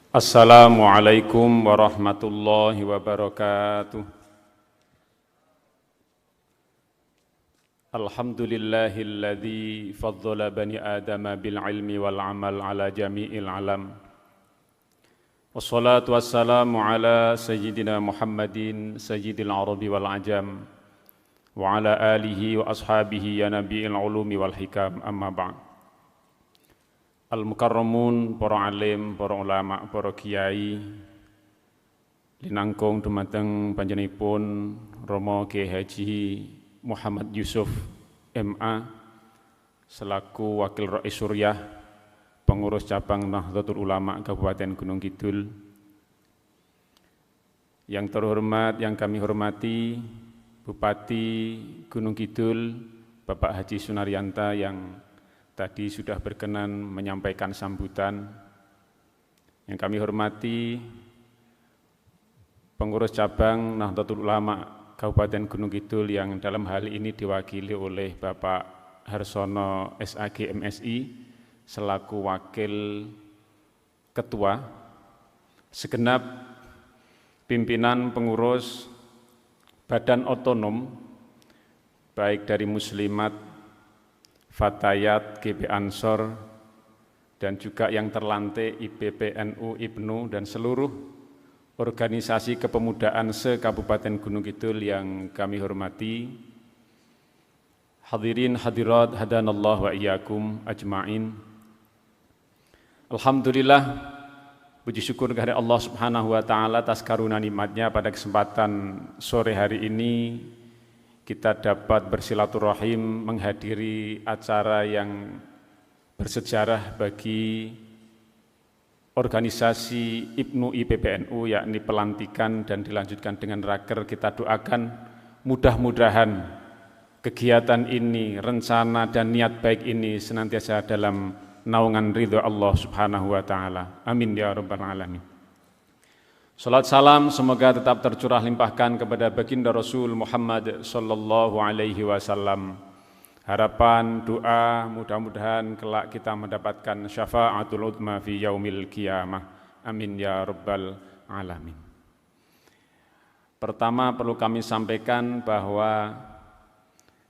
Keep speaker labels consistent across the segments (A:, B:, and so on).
A: Assalamualaikum warahmatullahi wabarakatuh. Alhamdulillahilladzi faddala bani adama bil ilmi wal amal ala jami'il alam. Wassalatu wassalamu ala sayyidina Muhammadin sayyidil arabi wal ajam wa ala alihi wa ashabihi ya nabiyil ulumi wal hikam, amma ba'd. Al-mukarramun, para alim, para ulama, para kiai linangkung dumateng panjenenganipun Rama Kyai Haji Muhammad Yusuf MA selaku Wakil Rais Suriah Pengurus Cabang Nahdlatul Ulama Kabupaten Gunung Kidul. Yang terhormat, yang kami hormati Bupati Gunung Kidul Bapak Haji Sunaryanta yang tadi sudah berkenan menyampaikan sambutan. Yang kami hormati Pengurus Cabang Nahdlatul Ulama Kabupaten Gunung Kidul yang dalam hal ini diwakili oleh Bapak Harsono SAG MSI selaku Wakil Ketua, segenap pimpinan pengurus Badan Otonom baik dari Muslimat, Fatayat, GB Ansor, dan juga yang terlantik IBPNU, IPNU, dan seluruh organisasi kepemudaan se-Kabupaten Gunung Kidul yang kami hormati. Hadirin hadirat hadanallah wa iyyakum ajma'in. Alhamdulillah, puji syukur kepada Allah Subhanahu wa taala atas karunia nikmatnya pada kesempatan sore hari ini kita dapat bersilaturahim menghadiri acara yang bersejarah bagi organisasi IPNU IPPNU, yakni pelantikan dan dilanjutkan dengan raker. Kita doakan mudah-mudahan kegiatan ini, rencana dan niat baik ini senantiasa dalam naungan ridho Allah Subhanahu wa taala. Amin ya rabbal alamin. Salat salam semoga tetap tercurah limpahkan kepada baginda Rasul Muhammad sallallahu alaihi wasallam. Harapan, doa, mudah-mudahan kelak kita mendapatkan syafa'atul udma fi yaumil qiyamah. Amin ya rabbal alamin. Pertama perlu kami sampaikan bahwa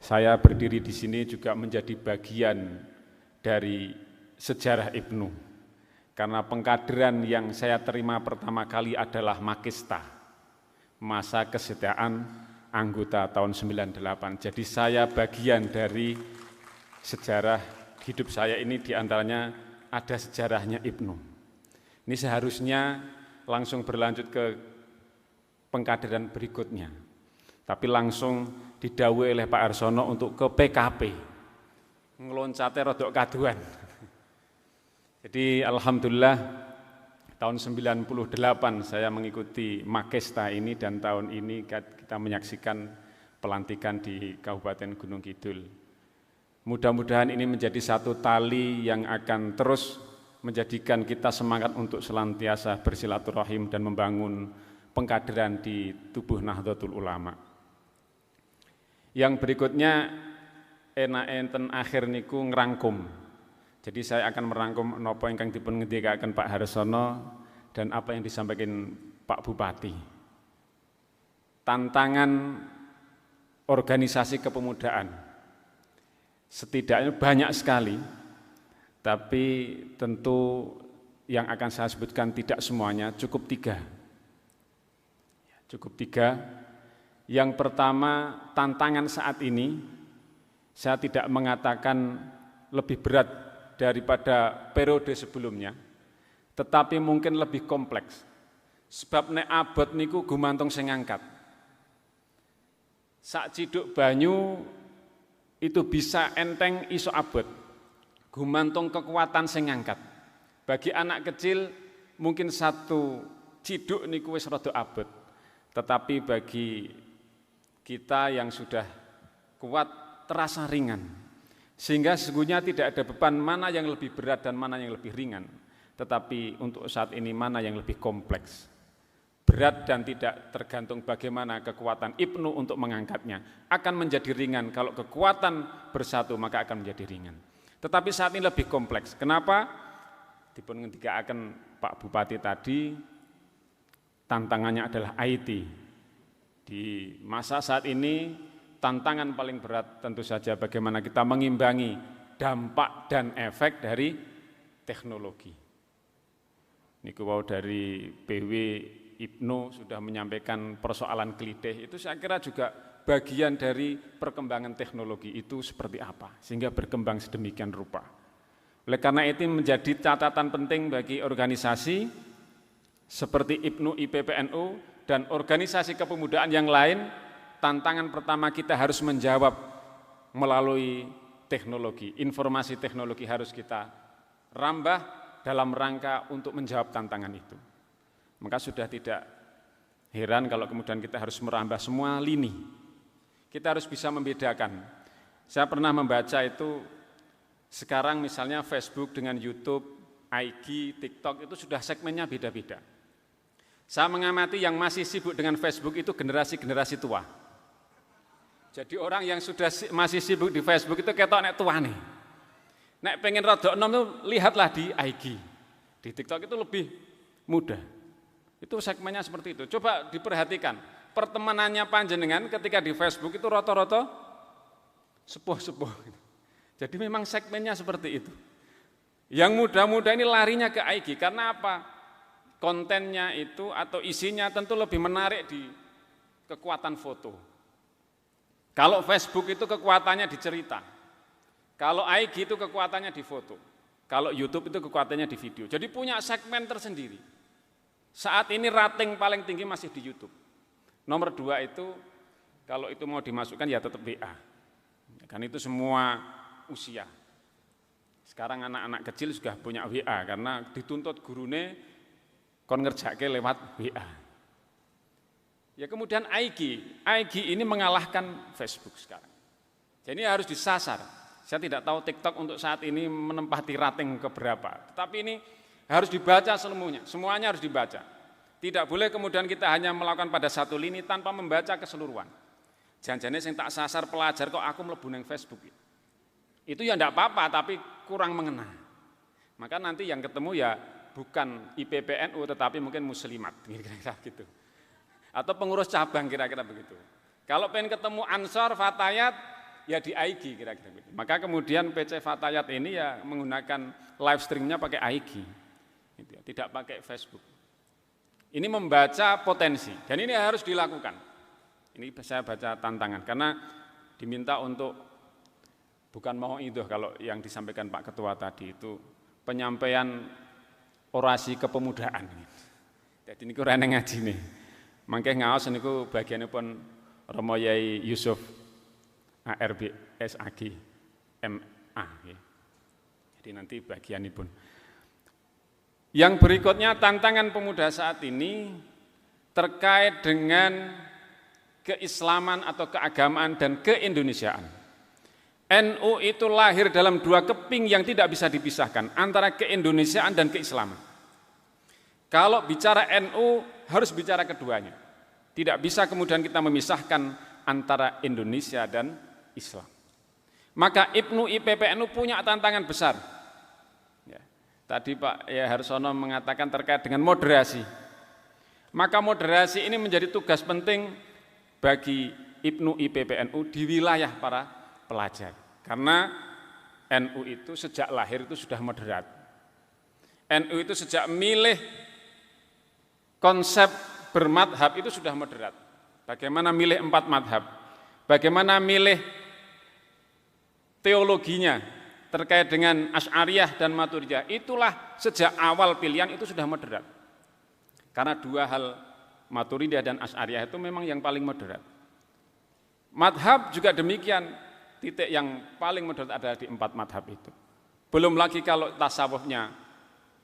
A: saya berdiri di sini juga menjadi bagian dari sejarah IPNU. Karena pengkaderan yang saya terima pertama kali adalah Makista, masa kesetiaan anggota tahun 98. Jadi saya bagian dari sejarah hidup saya ini, diantaranya ada sejarahnya IPNU. Ini seharusnya langsung berlanjut ke pengkaderan berikutnya, tapi langsung didhawuhi oleh Pak Harsono untuk ke PKP, ngeloncate rodok kaduan. Jadi alhamdulillah tahun 98 saya mengikuti Makesta ini, dan tahun ini kita menyaksikan pelantikan di Kabupaten Gunung Kidul. Mudah-mudahan ini menjadi satu tali yang akan terus menjadikan kita semangat untuk senantiasa bersilaturahim dan membangun pengkaderan di tubuh Nahdlatul Ulama. Yang berikutnya enten akhir niku ngerangkum. Jadi saya akan merangkum napa ingkang dipun ngendikaken Pak Harsono dan apa yang disampaikan Pak Bupati. Tantangan organisasi kepemudaan setidaknya banyak sekali, tapi tentu yang akan saya sebutkan tidak semuanya, cukup tiga. Cukup tiga. Yang pertama, tantangan saat ini, saya tidak mengatakan lebih berat daripada periode sebelumnya, tetapi mungkin lebih kompleks. Sebab nek abot niku gumantung sing ngangkat. Sak ciduk banyu itu bisa enteng iso abot, gumantung kekuatan sing ngangkat. Bagi anak kecil mungkin satu ciduk niku wis rada abot, tetapi bagi kita yang sudah kuat terasa ringan. Sehingga sesungguhnya tidak ada beban mana yang lebih berat dan mana yang lebih ringan. Tetapi untuk saat ini mana yang lebih kompleks. Berat dan tidak tergantung bagaimana kekuatan IPNU untuk mengangkatnya. Akan menjadi ringan, kalau kekuatan bersatu maka akan menjadi ringan. Tetapi saat ini lebih kompleks. Kenapa? Dipun ngendikaaken Pak Bupati tadi, tantangannya adalah IT. Di masa saat ini, tantangan paling berat tentu saja bagaimana kita mengimbangi dampak dan efek dari teknologi. Ini wow, dari PW Ibnu sudah menyampaikan persoalan kelitih, itu saya kira juga bagian dari perkembangan teknologi itu seperti apa, sehingga berkembang sedemikian rupa. Oleh karena itu menjadi catatan penting bagi organisasi seperti Ibnu IPPNU dan organisasi kepemudaan yang lain, tantangan pertama kita harus menjawab melalui teknologi, informasi teknologi harus kita rambah dalam rangka untuk menjawab tantangan itu. Maka sudah tidak heran kalau kemudian kita harus merambah semua lini. Kita harus bisa membedakan. Saya pernah membaca itu, sekarang misalnya Facebook dengan YouTube, IG, TikTok itu sudah segmennya beda-beda. Saya mengamati yang masih sibuk dengan Facebook itu generasi-generasi tua. Jadi orang yang sudah masih sibuk di Facebook itu ketok nek tua nih. Nek pengen rada enom itu lihatlah di IG. Di TikTok itu lebih mudah. Itu segmennya seperti itu. Coba diperhatikan. Pertemanannya panjenengan ketika di Facebook itu rata-rata sepuh-sepuh. Jadi memang segmennya seperti itu. Yang muda-muda ini larinya ke IG. Karena apa? Kontennya itu atau isinya tentu lebih menarik di kekuatan foto. Kalau Facebook itu kekuatannya di cerita. Kalau IG itu kekuatannya di foto. Kalau YouTube itu kekuatannya di video. Jadi punya segmen tersendiri. Saat ini rating paling tinggi masih di YouTube. Nomor 2 itu, kalau itu mau dimasukkan ya tetap WA. Kan itu semua usia. Sekarang anak-anak kecil sudah punya WA karena dituntut gurune kon ngerjake lewat WA. Ya kemudian IG ini mengalahkan Facebook sekarang. Jadi harus disasar. Saya tidak tahu TikTok untuk saat ini menempati rating keberapa. Tetapi ini harus dibaca semuanya harus dibaca. Tidak boleh kemudian kita hanya melakukan pada satu lini tanpa membaca keseluruhan. Jangan-jangan yang tak sasar pelajar kok aku mlebu nang Facebook. Itu ya enggak apa-apa tapi kurang mengena. Maka nanti yang ketemu ya bukan IPPNU tetapi mungkin muslimat kira-kira gitu. Atau pengurus cabang kira-kira begitu. Kalau pengen ketemu Ansor, Fatayat ya di IG kira-kira begitu. Maka kemudian PC Fatayat ini ya menggunakan live streamnya pakai IG. Gitu ya, tidak pakai Facebook. Ini membaca potensi dan ini harus dilakukan. Ini saya baca tantangan karena diminta untuk bukan mauidhah kalau yang disampaikan Pak Ketua tadi itu penyampaian orasi kepemudaan. Jadi niku rene ngaji nih. Mangke ngaos niku bagianipun Romo Yai Yusuf ARB SAG MA. Jadi nanti bagianipun. Yang berikutnya tantangan pemuda saat ini terkait dengan keislaman atau keagamaan dan keindonesiaan. NU itu lahir dalam dua keping yang tidak bisa dipisahkan antara keindonesiaan dan keislaman. Kalau bicara NU harus bicara keduanya. Tidak bisa kemudian kita memisahkan antara Indonesia dan Islam. Maka Ibnu IPPNU punya tantangan besar. Ya, tadi Pak Harsono mengatakan terkait dengan moderasi. Maka moderasi ini menjadi tugas penting bagi Ibnu IPPNU di wilayah para pelajar. Karena NU itu sejak lahir itu sudah moderat. NU itu sejak milih konsep bermadhab itu sudah moderat. Bagaimana milih 4 madhab, bagaimana milih teologinya terkait dengan Asy'ariyah dan Maturidiyah, itulah sejak awal pilihan itu sudah moderat. Karena dua hal Maturidiyah dan Asy'ariyah itu memang yang paling moderat. Madhab juga demikian, titik yang paling moderat adalah di 4 madhab itu. Belum lagi kalau tasawufnya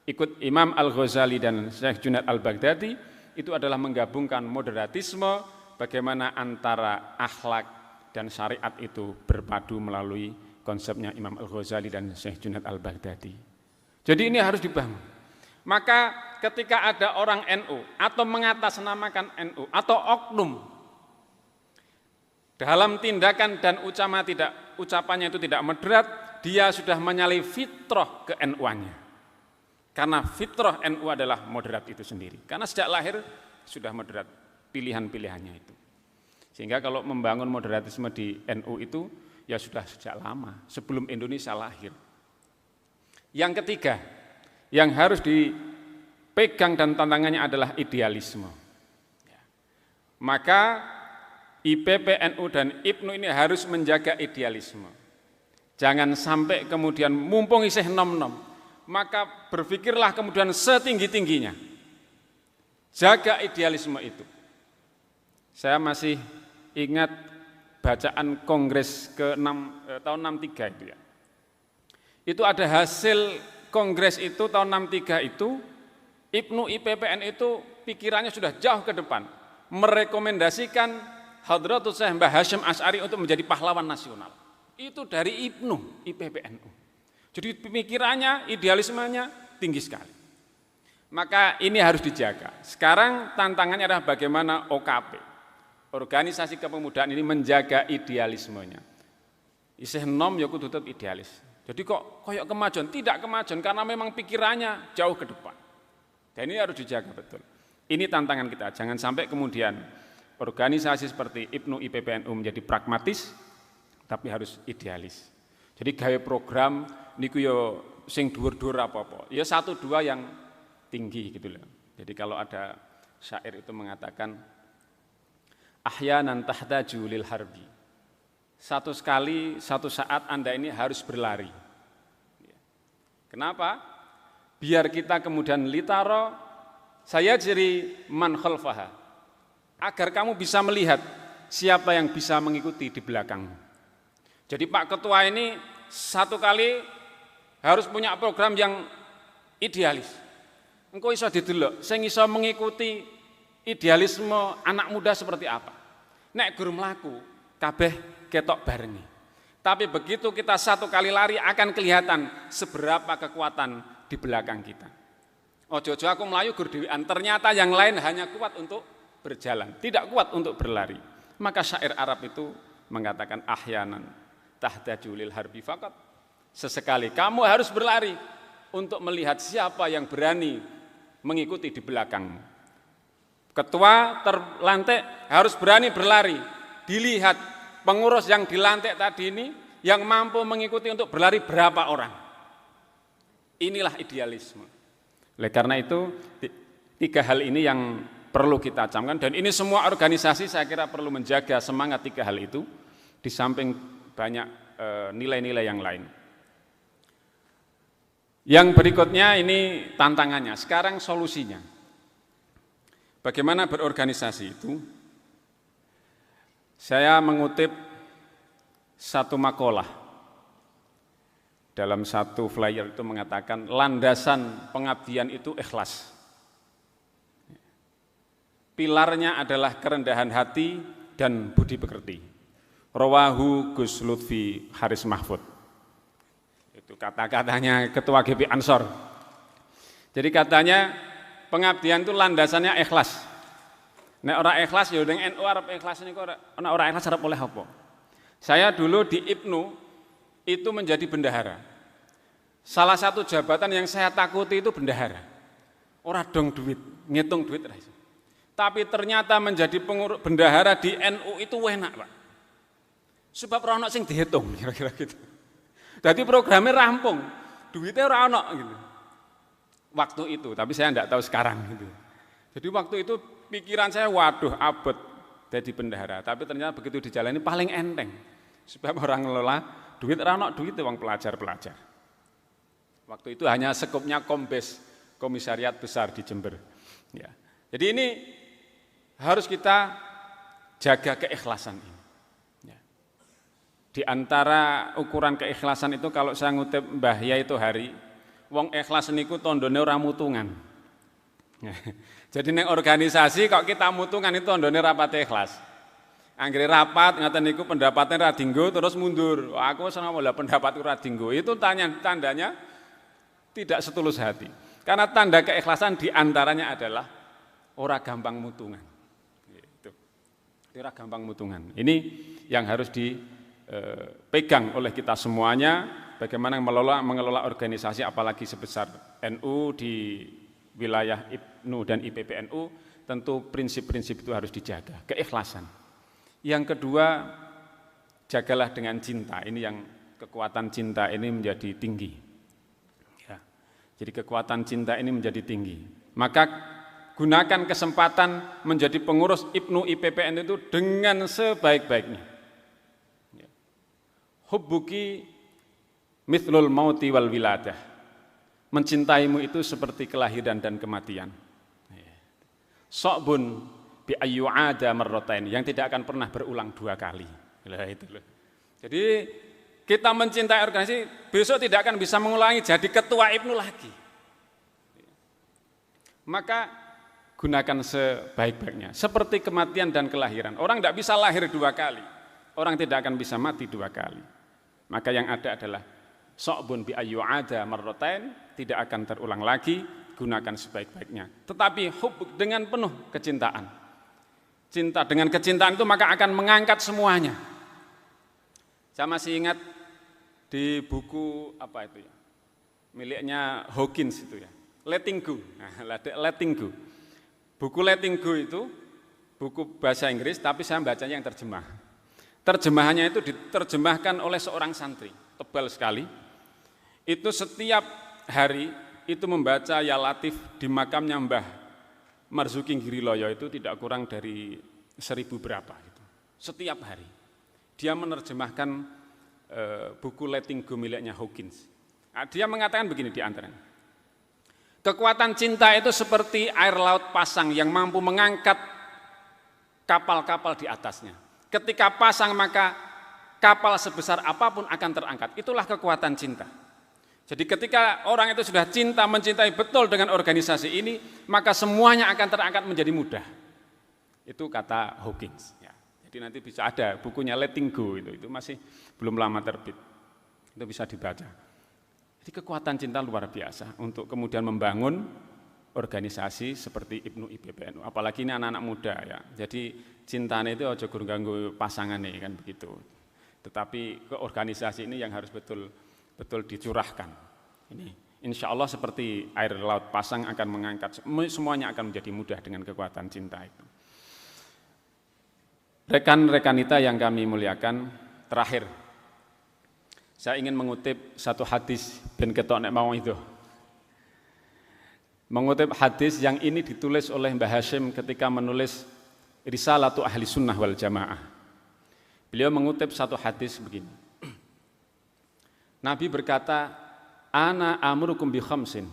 A: ikut Imam Al-Ghazali dan Syekh Junaid Al-Baghdadi, itu adalah menggabungkan moderatisme, bagaimana antara akhlak dan syariat itu berpadu melalui konsepnya Imam Al-Ghazali dan Syekh Junaid Al-Baghdadi. Jadi ini harus dibangun. Maka ketika ada orang NU atau mengatasnamakan NU atau oknum dalam tindakan dan ucapannya itu tidak moderat, dia sudah menyalahi fitrah ke NU-nya. Karena fitrah NU adalah moderat itu sendiri. Karena sejak lahir sudah moderat pilihan-pilihannya itu. Sehingga kalau membangun moderatisme di NU itu ya sudah sejak lama, sebelum Indonesia lahir. Yang ketiga, yang harus dipegang dan tantangannya adalah idealisme. Maka IPP, NU, dan IPNU ini harus menjaga idealisme. Jangan sampai kemudian mumpung isih nom-nom, maka berpikirlah kemudian setinggi-tingginya. Jaga idealisme itu. Saya masih ingat bacaan Kongres ke-6 tahun 63 itu ya. Itu ada hasil Kongres itu tahun 63 itu, IPNU, IPPN itu pikirannya sudah jauh ke depan, merekomendasikan Hadratus Syekh Mbah Hasyim Asy'ari untuk menjadi pahlawan nasional. Itu dari IPNU, IPPNU. Jadi pemikirannya, idealismenya tinggi sekali. Maka ini harus dijaga. Sekarang tantangannya adalah bagaimana OKP, organisasi kepemudaan ini menjaga idealismenya. Isih nom ya kudu tetap idealis. Jadi kok koyok kemajuan? Tidak kemajuan karena memang pikirannya jauh ke depan. Dan ini harus dijaga betul. Ini tantangan kita. Jangan sampai kemudian organisasi seperti IPNU, IPPNU menjadi pragmatis, tapi harus idealis. Jadi gawe program niku yo sing dhuwur-dhuwur apa-apa. Ya 1-2 yang tinggi gitu loh. Jadi kalau ada syair itu mengatakan ahyanan tahtaju lil harbi. Satu saat Anda ini harus berlari. Kenapa? Biar kita kemudian litaro saya jadi man khalfaha. Agar kamu bisa melihat siapa yang bisa mengikuti di belakangmu. Jadi Pak Ketua ini satu kali harus punya program yang idealis. Engko iso didelok, sing iso mengikuti idealisme anak muda seperti apa. Nek gur mlaku, kabeh ketok barengi. Tapi begitu kita satu kali lari akan kelihatan seberapa kekuatan di belakang kita. Ojo-ojo aku melayu gur dhewean, ternyata yang lain hanya kuat untuk berjalan, tidak kuat untuk berlari. Maka syair Arab itu mengatakan ahyanan tahtaju lil harbi faqat. Sesekali kamu harus berlari untuk melihat siapa yang berani mengikuti di belakangmu. Ketua terlantik harus berani berlari. Dilihat pengurus yang dilantik tadi ini yang mampu mengikuti untuk berlari berapa orang. Inilah idealisme. Oleh karena itu 3 hal ini yang perlu kita camkan dan ini semua organisasi saya kira perlu menjaga semangat 3 hal itu di samping banyak nilai-nilai yang lain. Yang berikutnya ini tantangannya, sekarang solusinya. Bagaimana berorganisasi itu? Saya mengutip satu makalah dalam satu flyer itu mengatakan landasan pengabdian itu ikhlas. Pilarnya adalah kerendahan hati dan budi pekerti. Rawahu Gus Lutfi Haris Mahfud. Itu kata-katanya Ketua GP Ansor. Jadi katanya pengabdian itu landasannya ikhlas. Nek ora ikhlas ya ning NU arep ikhlas niku ora ikhlas arep oleh apa? Saya dulu di IPNU itu menjadi bendahara. Salah satu jabatan yang saya takuti itu bendahara. Ora dong duit, ngitung duit ra iso. Tapi ternyata menjadi pengurus bendahara di NU itu enak, Pak. Sebab ora ono sing dihitung kira-kira gitu. Jadi programnya rampung, duitnya ora ono gitu. Waktu itu, tapi saya enggak tahu sekarang gitu. Jadi waktu itu pikiran saya waduh abot jadi bendahara, tapi ternyata begitu dijalani paling enteng. Sebab orang ngelola duit ora ono duit wong pelajar-pelajar. Waktu itu hanya sekupnya Kombes, Komisariat Besar di Jember. Ya. Jadi ini harus kita jaga keikhlasan ini. Di antara ukuran keikhlasan itu kalau saya ngutip Mbah Yai itu hari, wong ikhlas niku tandane ora mutungan. Jadi ning organisasi kok kita mutungan itu tandane rapate ikhlas. Anggere rapat ngaten niku pendapatnya ra dinggo terus mundur. Aku seneng lah pendapatku ra dinggo. Itu tandanya tidak setulus hati. Karena tanda keikhlasan di antaranya adalah ora gampang mutungan. Gitu. Ora gampang mutungan. Ini yang harus dipegang oleh kita semuanya bagaimana mengelola organisasi apalagi sebesar NU di wilayah IPNU dan IPPNU, tentu prinsip-prinsip itu harus dijaga, keikhlasan. Yang kedua, jagalah dengan cinta. Ini yang kekuatan cinta ini menjadi tinggi. Ya. Jadi kekuatan cinta ini menjadi tinggi. Maka gunakan kesempatan menjadi pengurus IPNU IPPNU itu dengan sebaik-baiknya. Ya. Hubbuki mithlul mauti wal wiladah. Mencintaimu itu seperti kelahiran dan kematian. Sa'bun bi ayyu'ada marratain, yang tidak akan pernah berulang 2 kali. Itu loh. Jadi kita mencintai organisasi, besok tidak akan bisa mengulangi jadi ketua IPNU lagi. Maka gunakan sebaik-baiknya. Seperti kematian dan kelahiran. Orang tidak bisa lahir 2 kali. Orang tidak akan bisa mati 2 kali. Maka yang ada adalah sa'bun bi ayyu'ada marratain, tidak akan terulang lagi, gunakan sebaik-baiknya. Tetapi hub dengan penuh kecintaan. Cinta dengan kecintaan itu maka akan mengangkat semuanya. Saya masih ingat di buku apa itu ya, miliknya Hawkins itu ya, Letting Go. Nah, Letting Go. Buku Letting Go itu buku bahasa Inggris, tapi saya bacanya yang terjemah. Terjemahannya itu diterjemahkan oleh seorang santri, tebal sekali. Itu setiap hari itu membaca Ya Latif di makamnya Mbah Marzuki Giriloyo, itu tidak kurang dari 1000 berapa gitu. Setiap hari dia menerjemahkan buku Letting Go miliknya Hawkins. Nah, dia mengatakan begini di antaranya. Kekuatan cinta itu seperti air laut pasang yang mampu mengangkat kapal-kapal di atasnya. Ketika pasang maka kapal sebesar apapun akan terangkat. Itulah kekuatan cinta. Jadi ketika orang itu sudah cinta, mencintai betul dengan organisasi ini, maka semuanya akan terangkat menjadi mudah. Itu kata Hawkins. Ya. Jadi nanti bisa ada bukunya Letting Go, itu masih belum lama terbit. Itu bisa dibaca. Jadi kekuatan cinta luar biasa untuk kemudian membangun organisasi seperti IPNU IPPNU. Apalagi ini anak-anak muda ya. Jadi cintanya itu ojo ganggu pasangan nih kan begitu. Tetapi ke organisasi ini yang harus betul dicurahkan. Ini insya Allah seperti air laut pasang akan mengangkat, semuanya akan menjadi mudah dengan kekuatan cinta itu. Rekan-rekan kita yang kami muliakan, terakhir saya ingin mengutip satu hadis ben ketok nek mau itu. Mengutip hadis yang ini ditulis oleh Mbah Hashim ketika menulis Risalatu Ahli Sunnah wal Jamaah. Beliau mengutip satu hadis begini. Nabi berkata, ana amurukum bi khamsin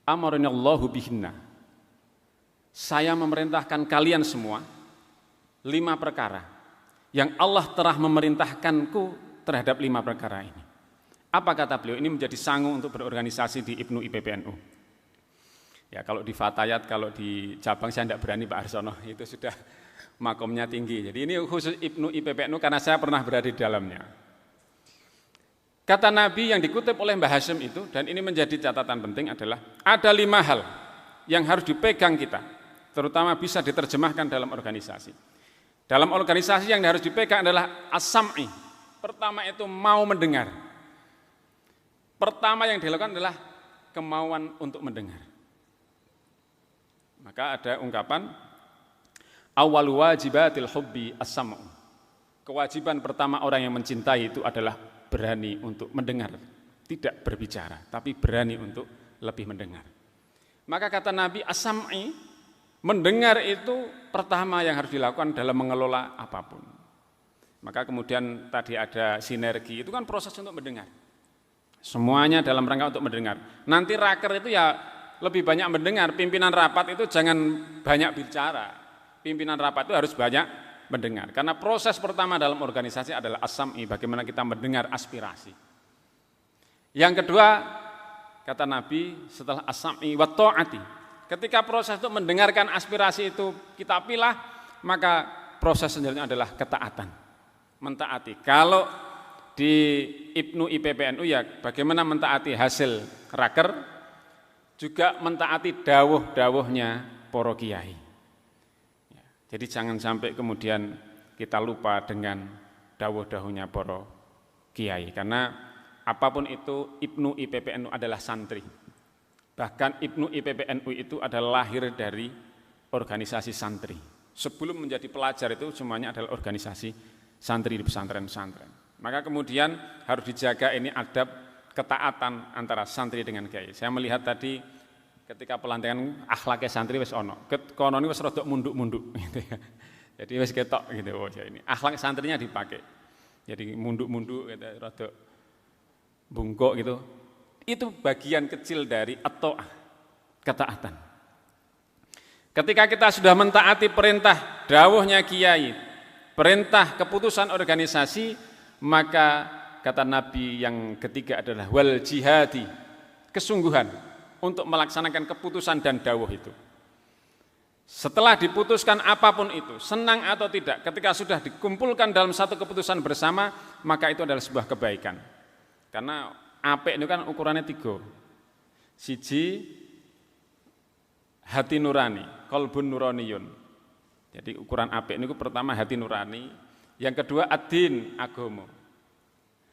A: amaranallahu bihinna. Saya memerintahkan kalian semua 5 perkara yang Allah telah memerintahkanku terhadap 5 perkara ini. Apa kata beliau? Ini menjadi sangu untuk berorganisasi di IPNU IPPNU. Ya, kalau di Fatayat, kalau di cabang saya tidak berani Pak Arsono, itu sudah makomnya tinggi. Jadi ini khusus IPNU IPPNU karena saya pernah berada di dalamnya. Kata Nabi yang dikutip oleh Mbah Hashim itu, dan ini menjadi catatan penting adalah ada 5 hal yang harus dipegang kita, terutama bisa diterjemahkan dalam organisasi. Dalam organisasi yang harus dipegang adalah as-sam'i. Pertama itu mau mendengar. Pertama yang dilakukan adalah kemauan untuk mendengar. Maka ada ungkapan awal wajibatil hubbi as-sam'u. Kewajiban pertama orang yang mencintai itu adalah berani untuk mendengar, tidak berbicara, tapi berani untuk lebih mendengar. Maka kata Nabi as-sam'i, mendengar itu pertama yang harus dilakukan dalam mengelola apapun. Maka kemudian tadi ada sinergi, itu kan proses untuk mendengar. Semuanya dalam rangka untuk mendengar. Nanti raker itu ya lebih banyak mendengar, pimpinan rapat itu jangan banyak bicara. Pimpinan rapat itu harus banyak mendengar. Karena proses pertama dalam organisasi adalah as-sam'i, bagaimana kita mendengar aspirasi. Yang kedua, kata Nabi setelah as-sam'i wa ta'ati, ketika proses untuk mendengarkan aspirasi itu kita pilah, maka proses selanjutnya adalah ketaatan, mentaati. Kalau di IPNU IPPNU ya bagaimana mentaati hasil raker, juga mentaati dawuh-dawuhnya para kiai. Jadi jangan sampai kemudian kita lupa dengan dawuh-dawuhnya para kiai. Karena apapun itu Ibnu IPPNU adalah santri. Bahkan Ibnu IPPNU itu adalah lahir dari organisasi santri. Sebelum menjadi pelajar itu semuanya adalah organisasi santri di pesantren-pesantren. Maka kemudian harus dijaga ini adab ketaatan antara santri dengan kiai. Saya melihat tadi ketika pelantikan akhlaknya santri wis ono. Kono ini wis rodok munduk-munduk gitu ya. Jadi wis ketok gitu. Oh ya ini akhlak santrinya dipakai. Jadi munduk-munduk gitu, rodok bungkuk gitu. Itu bagian kecil dari at-ta'ah, ketaatan. Ketika kita sudah mentaati perintah dawuhnya kiai, perintah keputusan organisasi, maka kata Nabi yang ketiga adalah wal jihadi, kesungguhan untuk melaksanakan keputusan dan dawuh itu. Setelah diputuskan apapun itu, senang atau tidak, ketika sudah dikumpulkan dalam satu keputusan bersama, maka itu adalah sebuah kebaikan. Karena apik itu kan ukurannya 3. Siji, hati nurani, qalbun nuraniyun. Jadi ukuran apik itu pertama hati nurani, yang kedua ad-din, agama.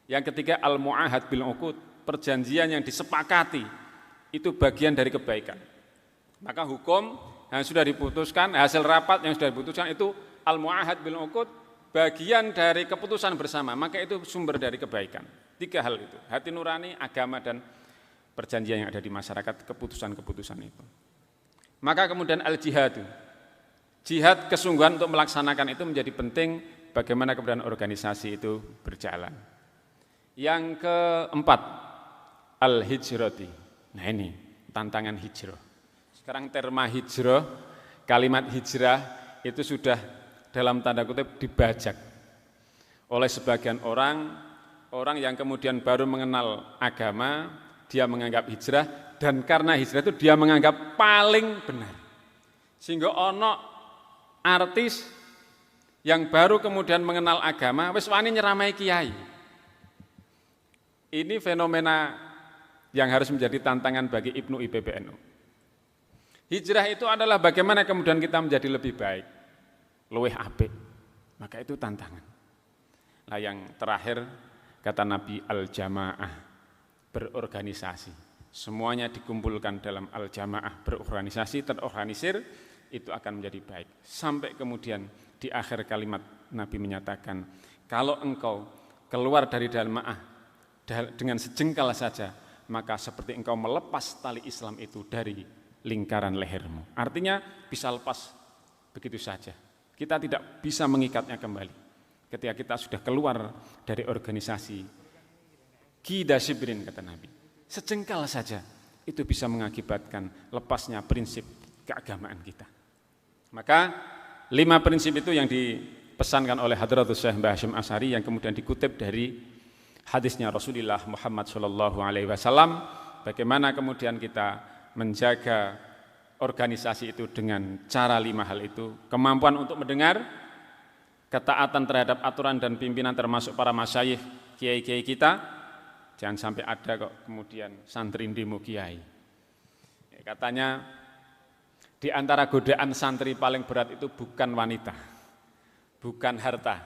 A: Yang ketiga al-mu'ahad bil uqud, perjanjian yang disepakati itu bagian dari kebaikan. Maka hukum yang sudah diputuskan, hasil rapat yang sudah diputuskan itu al-mu'ahad bil uqud, bagian dari keputusan bersama, maka itu sumber dari kebaikan. 3 hal itu, hati nurani, agama, dan perjanjian yang ada di masyarakat, keputusan-keputusan itu. Maka kemudian al-jihad, jihad kesungguhan untuk melaksanakan itu menjadi penting, bagaimana kemudian organisasi itu berjalan. Yang keempat, al-hijrati. Nah ini, tantangan hijrah. Sekarang terma hijrah, kalimat hijrah itu sudah dalam tanda kutip dibajak oleh sebagian orang yang kemudian baru mengenal agama, dia menganggap hijrah, dan karena hijrah itu dia menganggap paling benar. Sehingga ono artis yang baru kemudian mengenal agama, wis wani nyeramai kiai. Ini fenomena yang harus menjadi tantangan bagi Ibnu IPPNU. Hijrah itu adalah bagaimana kemudian kita menjadi lebih baik, luweh apik. Maka itu tantangan. Nah yang terakhir, kata Nabi al-jamaah, berorganisasi. Semuanya dikumpulkan dalam al-jamaah, berorganisasi, terorganisir, itu akan menjadi baik. Sampai kemudian di akhir kalimat Nabi menyatakan, kalau engkau keluar dari jamaah dengan sejengkal saja, maka seperti engkau melepas tali Islam itu dari lingkaran lehermu. Artinya bisa lepas begitu saja. Kita tidak bisa mengikatnya kembali. Ketika kita sudah keluar dari organisasi, qida shibrin kata Nabi, sejengkal saja itu bisa mengakibatkan lepasnya prinsip keagamaan kita. Maka 5 prinsip itu yang dipesankan oleh Hadratus Syekh Mbah Hasyim Asy'ari yang kemudian dikutip dari hadisnya Rasulullah Muhammad SAW. Bagaimana kemudian kita menjaga organisasi itu dengan cara 5 hal itu, kemampuan untuk mendengar, ketaatan terhadap aturan dan pimpinan termasuk para masyayikh, kiai-kiai kita. Jangan sampai ada kok kemudian santri demo kiai. Katanya di antara godaan santri paling berat itu bukan wanita, bukan harta,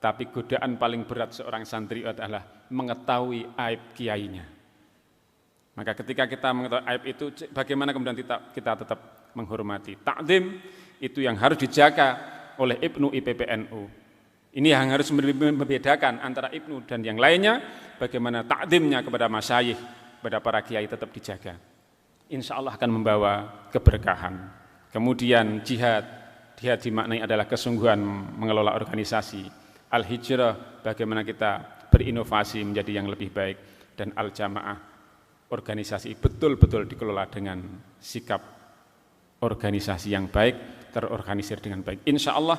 A: tapi godaan paling berat seorang santri adalah mengetahui aib kiainya. Maka ketika kita mengetahui aib itu, bagaimana kemudian kita tetap menghormati. Ta'zim itu yang harus dijaga oleh Ibnu IPPNU. Ini yang harus membedakan antara Ibnu dan yang lainnya, bagaimana ta'zimnya kepada masyayikh, kepada para kiai tetap dijaga. Insya Allah akan membawa keberkahan. Kemudian jihad dimaknai adalah kesungguhan mengelola organisasi. Al-hijrah, bagaimana kita berinovasi menjadi yang lebih baik. Dan al-jamaah, organisasi betul-betul dikelola dengan sikap organisasi yang baik, terorganisir dengan baik. Insya Allah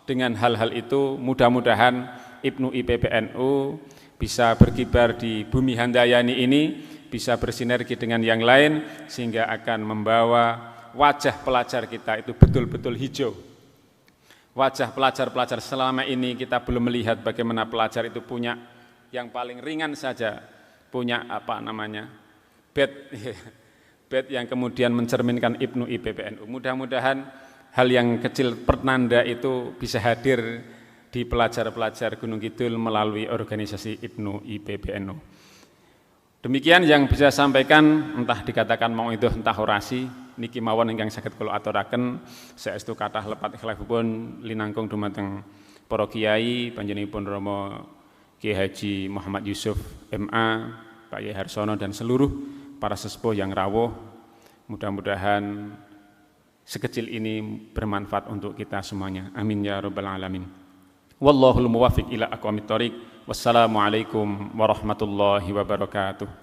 A: dengan hal-hal itu mudah-mudahan Ibnu IPPNU bisa berkibar di bumi Handayani ini, bisa bersinergi dengan yang lain sehingga akan membawa wajah pelajar kita itu betul-betul hijau. Wajah pelajar-pelajar selama ini kita belum melihat bagaimana pelajar itu punya yang paling ringan saja, punya bed yang kemudian mencerminkan Ibnu IPPNU. Mudah-mudahan hal yang kecil penanda itu bisa hadir di pelajar-pelajar Gunung Kidul melalui organisasi IPNU IPBNU. Demikian yang bisa sampaikan, entah dikatakan mau itu entah orasi, niki mawon ingkang saged kula aturaken, saestu kathah lepat ikhlafipun linangkung dumateng para kiai panjenenganipun Rama Kiai Haji Muhammad Yusuf MA, Pak Yai Harsono dan seluruh para sesepuh yang rawuh. Mudah-mudahan sekecil ini bermanfaat untuk kita semuanya. Amin ya rabbal alamin. Wallahul muwaffiq ila aqwamit thoriq. Wassalamualaikum warahmatullahi wabarakatuh.